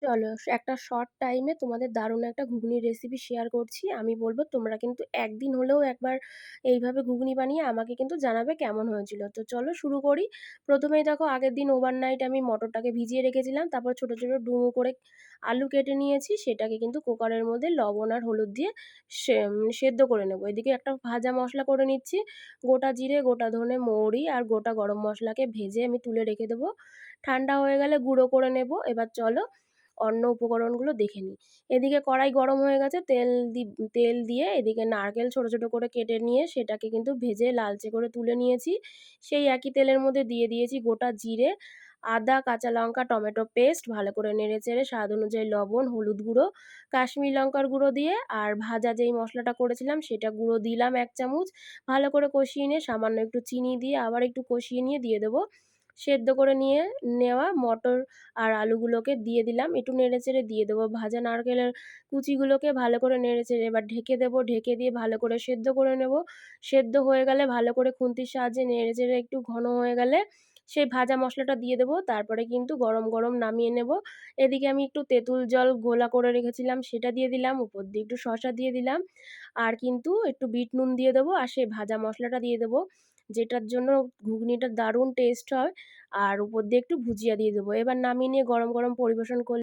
চলো একটা শর্ট টাইমে তোমাদের দারুণ একটা ঘুগনির রেসিপি শেয়ার করছি। আমি বলবো তোমরা কিন্তু একদিন হলেও একবার এইভাবে ঘুগনি বানিয়ে আমাকে কিন্তু জানাবে কেমন হয়েছিল। তো চলো শুরু করি। প্রথমেই দেখো, আগের দিন ওভারনাইট আমি মটরটাকে ভিজিয়ে রেখেছিলাম, তারপর ছোট ছোট ডুমো করে আলু কেটে নিয়েছি, সেটাকে কিন্তু কুকারের মধ্যে লবণ আর হলুদ দিয়ে সেদ্ধ করে নেবো। এদিকে একটা ভাজা মশলা করে নিচ্ছি। গোটা জিরে, গোটা ধনে, মৌরি আর গোটা গরম মশলাকে ভেজে আমি তুলে রেখে দেবো। ঠান্ডা হয়ে গেলে গুঁড়ো করে নেব। এবার চলো অন্য উপকরণগুলো দেখে নিই। এদিকে কড়াই গরম হয়ে গেছে, তেল দিয়ে এদিকে নারকেল ছোট ছোট করে কেটে নিয়ে সেটাকে কিন্তু ভেজে লালচে করে তুলে নিয়েছি। সেই একই তেলের মধ্যে দিয়ে দিয়েছি গোটা জিরে, আদা, কাঁচা লঙ্কা, টমেটো পেস্ট, ভালো করে নেড়ে চেড়ে স্বাদ অনুযায়ী লবণ, হলুদ গুঁড়ো, কাশ্মীর লঙ্কার গুঁড়ো দিয়ে আর ভাজা যেই মশলাটা করেছিলাম সেটা গুঁড়ো দিলাম 1 চামচ। ভালো করে কষিয়ে নিয়ে সামান্য একটু চিনি দিয়ে আবার একটু কষিয়ে নিয়ে দিয়ে দেবো সেদ্ধ করে নিয়ে নেওয়া মটর আর আলুগুলোকে দিয়ে দিলাম। একটু নেড়েচেড়ে দিয়ে দেবো ভাজা নারকেলের কুচিগুলোকে, ভালো করে নেড়েচেড়ে এবার ঢেকে দেবো। ঢেকে দিয়ে ভালো করে সেদ্ধ করে নেব। সেদ্ধ হয়ে গেলে ভালো করে খুন্তির সাহায্যে নেড়েচেড়ে একটু ঘন হয়ে গেলে সেই ভাজা মশলাটা দিয়ে দেবো। তারপরে কিন্তু গরম গরম নামিয়ে নেব। এদিকে আমি একটু তেঁতুল জল গোলা করে রেখেছিলাম, সেটা দিয়ে দিলাম। উপর দিয়ে একটু শসা দিয়ে দিলাম, আর কিন্তু একটু বিট নুন দিয়ে দেবো, আর সেই ভাজা মশলাটা দিয়ে দেবো, যেটার জন্য ঘুগনিটা দারুণ টেস্ট হয়। আর উপর দিয়ে একটু ভুজিয়া দিয়ে দেবো। এবার নামিয়ে নিয়ে গরম গরম পরিবেশন করলে